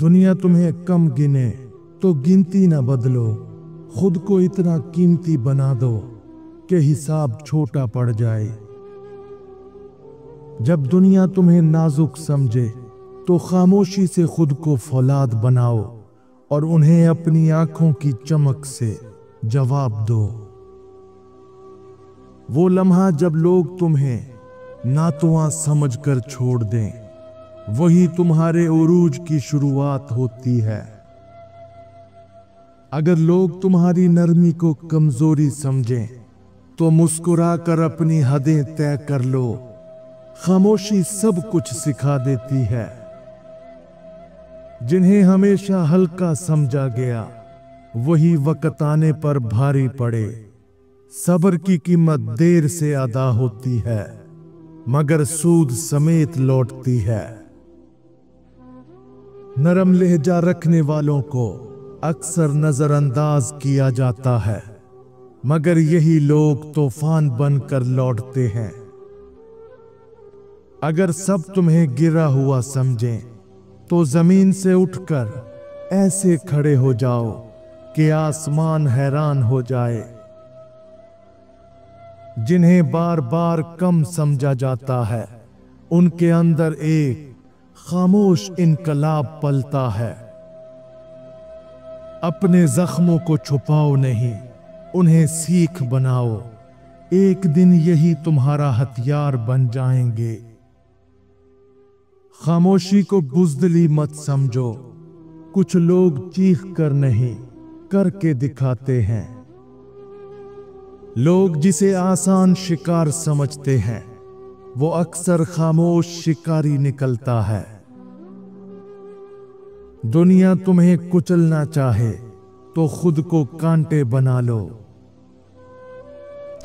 दुनिया तुम्हें कम गिने तो गिनती न बदलो, खुद को इतना कीमती बना दो कि हिसाब छोटा पड़ जाए। जब दुनिया तुम्हें नाजुक समझे तो खामोशी से खुद को फौलाद बनाओ और उन्हें अपनी आंखों की चमक से जवाब दो। वो लम्हा जब लोग तुम्हें नातुआ समझकर छोड़ दें, वही तुम्हारे उरूज की शुरुआत होती है। अगर लोग तुम्हारी नरमी को कमजोरी समझें तो मुस्कुरा कर अपनी हदें तय कर लो। खामोशी सब कुछ सिखा देती है। जिन्हें हमेशा हल्का समझा गया वही वक्त आने पर भारी पड़े। सब्र की कीमत देर से अदा होती है मगर सूद समेत लौटती है। नरम लहजा रखने वालों को अक्सर नजरअंदाज किया जाता है मगर यही लोग तूफान बनकर लौटते हैं। अगर सब तुम्हें गिरा हुआ समझें तो जमीन से उठकर ऐसे खड़े हो जाओ कि आसमान हैरान हो जाए। जिन्हें बार बार कम समझा जाता है उनके अंदर एक खामोश इनकलाब पलता है। अपने जख्मों को छुपाओ नहीं, उन्हें सीख बनाओ। एक दिन यही तुम्हारा हथियार बन जाएंगे। खामोशी को बुज़दिली मत समझो। कुछ लोग चीख कर नहीं करके दिखाते हैं। लोग जिसे आसान शिकार समझते हैं वो अक्सर खामोश शिकारी निकलता है। दुनिया तुम्हें कुचलना चाहे तो खुद को कांटे बना लो।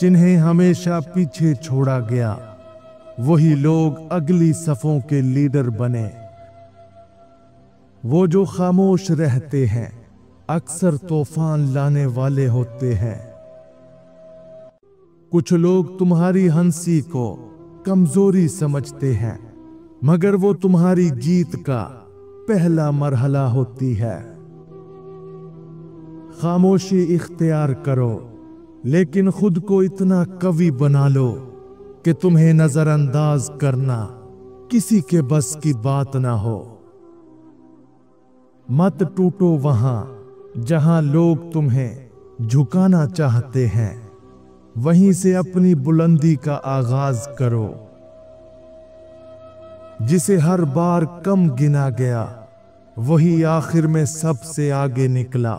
जिन्हें हमेशा पीछे छोड़ा गया वही लोग अगली सफों के लीडर बने। वो जो खामोश रहते हैं अक्सर तूफान लाने वाले होते हैं। कुछ लोग तुम्हारी हंसी को कमजोरी समझते हैं मगर वो तुम्हारी जीत का पहला मरहला होती है। खामोशी इख्तियार करो लेकिन खुद को इतना कवि बना लो कि तुम्हें नजरअंदाज करना किसी के बस की बात ना हो। मत टूटो वहां जहां लोग तुम्हें झुकाना चाहते हैं, वहीं से अपनी बुलंदी का आगाज करो। जिसे हर बार कम गिना गया वही आखिर में सबसे आगे निकला।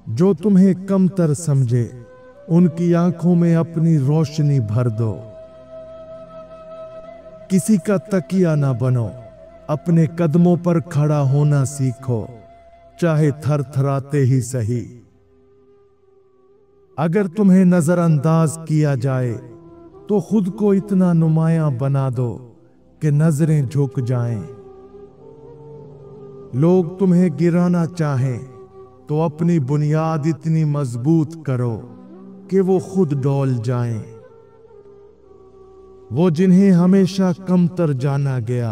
जो तुम्हें कमतर समझे उनकी आंखों में अपनी रोशनी भर दो। किसी का तकिया ना बनो, अपने कदमों पर खड़ा होना सीखो, चाहे थरथराते ही सही। अगर तुम्हें नजरअंदाज किया जाए तो खुद को इतना नुमायां बना दो कि नजरें झुक जाएं। लोग तुम्हें गिराना चाहें तो अपनी बुनियाद इतनी मजबूत करो कि वो खुद डोल जाएं। वो जिन्हें हमेशा कमतर जाना गया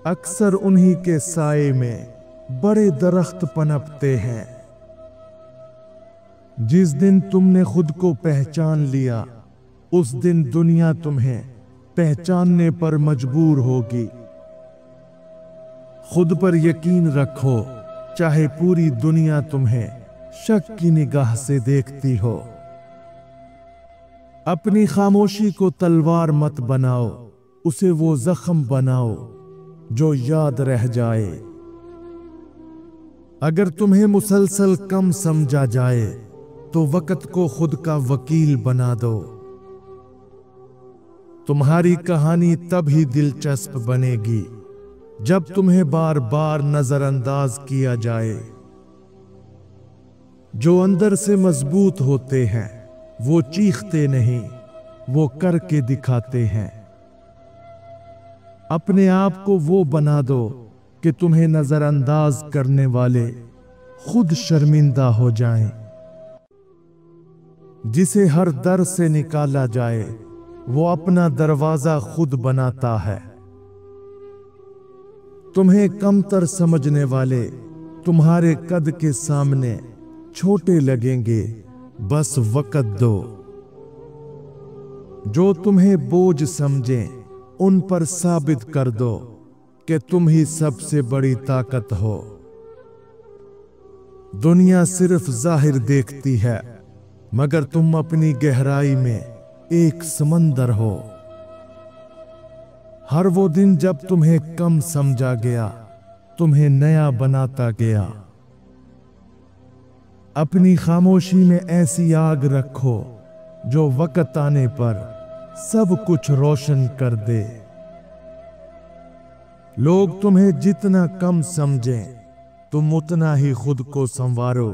अक्सर उन्हीं के साए में बड़े दरख्त पनपते हैं। जिस दिन तुमने खुद को पहचान लिया उस दिन दुनिया तुम्हें पहचानने पर मजबूर होगी। खुद पर यकीन रखो चाहे पूरी दुनिया तुम्हें शक की निगाह से देखती हो। अपनी खामोशी को तलवार मत बनाओ, उसे वो जख्म बनाओ जो याद रह जाए। अगर तुम्हें मुसलसल कम समझा जाए तो वक्त को खुद का वकील बना दो। तुम्हारी कहानी तभी दिलचस्प बनेगी जब तुम्हें बार बार नजरअंदाज किया जाए। जो अंदर से मजबूत होते हैं वो चीखते नहीं, वो करके दिखाते हैं। अपने आप को वो बना दो कि तुम्हें नजरअंदाज करने वाले खुद शर्मिंदा हो जाएं। जिसे हर दर से निकाला जाए वो अपना दरवाजा खुद बनाता है। तुम्हें कमतर समझने वाले तुम्हारे कद के सामने छोटे लगेंगे, बस वक़्त दो। जो तुम्हें बोझ समझें उन पर साबित कर दो कि तुम ही सबसे बड़ी ताकत हो। दुनिया सिर्फ जाहिर देखती है, मगर तुम अपनी गहराई में एक समंदर हो। हर वो दिन जब तुम्हें कम समझा गया, तुम्हें नया बनाता गया। अपनी खामोशी में ऐसी आग रखो जो वक्त आने पर सब कुछ रोशन कर दे। लोग तुम्हें जितना कम समझें, तुम उतना ही खुद को संवारो।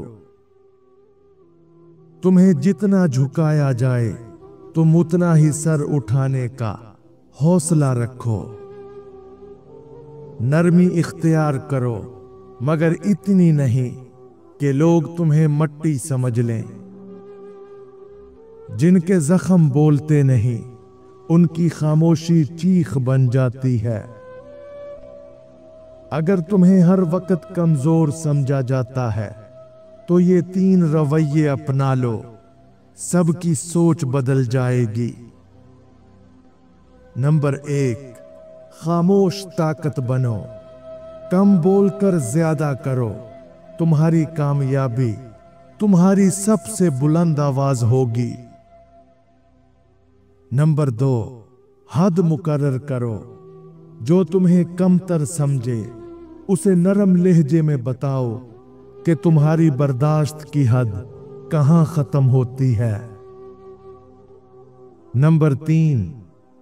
तुम्हें जितना झुकाया जाए, तुम उतना ही सर उठाने का हौसला रखो। नरमी इख्तियार करो, मगर इतनी नहीं कि लोग तुम्हें मट्टी समझ लें। जिनके जख्म बोलते नहीं, उनकी खामोशी चीख बन जाती है। अगर तुम्हें हर वक्त कमजोर समझा जाता है, तो ये 3 रवैये अपना लो, सबकी सोच बदल जाएगी। नंबर 1, खामोश ताकत बनो। कम बोलकर ज्यादा करो। तुम्हारी कामयाबी तुम्हारी सबसे बुलंद आवाज होगी। नंबर 2, हद मुकर्रर करो। जो तुम्हें कमतर समझे, उसे नरम लहजे में बताओ कि तुम्हारी बर्दाश्त की हद कहां खत्म होती है। नंबर 3,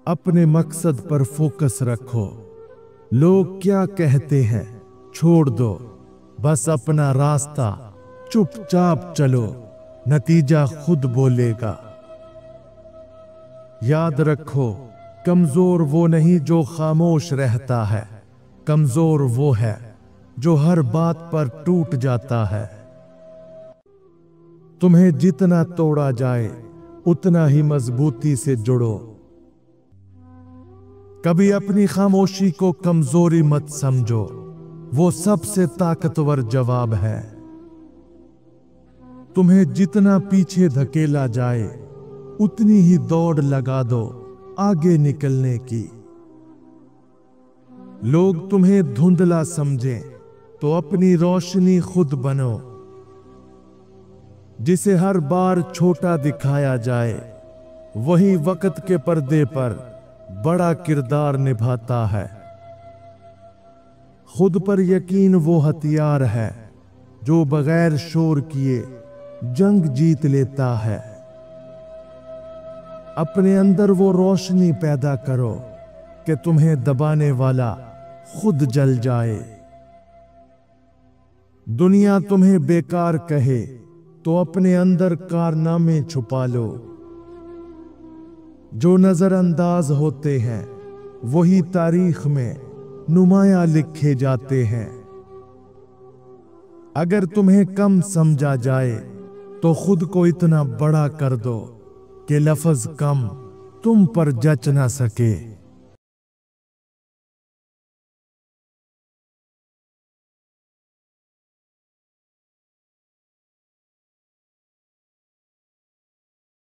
अपने मकसद पर फोकस रखो। लोग क्या कहते हैं छोड़ दो, बस अपना रास्ता चुपचाप चलो, नतीजा खुद बोलेगा। याद रखो, कमजोर वो नहीं जो खामोश रहता है, कमजोर वो है जो हर बात पर टूट जाता है। तुम्हें जितना तोड़ा जाए, उतना ही मजबूती से जुड़ो। कभी अपनी खामोशी को कमजोरी मत समझो, वो सबसे ताकतवर जवाब है। तुम्हें जितना पीछे धकेला जाए, उतनी ही दौड़ लगा दो आगे निकलने की। लोग तुम्हें धुंधला समझें, तो अपनी रोशनी खुद बनो। जिसे हर बार छोटा दिखाया जाए, वही वक्त के पर्दे पर बड़ा किरदार निभाता है। खुद पर यकीन वो हथियार है जो बगैर शोर किए जंग जीत लेता है। अपने अंदर वो रोशनी पैदा करो कि तुम्हें दबाने वाला खुद जल जाए। दुनिया तुम्हें बेकार कहे, तो अपने अंदर कारनामे छुपा लो। जो नजरअंदाज होते हैं, वही तारीख में नुमाया लिखे जाते हैं। अगर तुम्हें कम समझा जाए, तो खुद को इतना बड़ा कर दो कि लफ्ज कम तुम पर जच ना सके।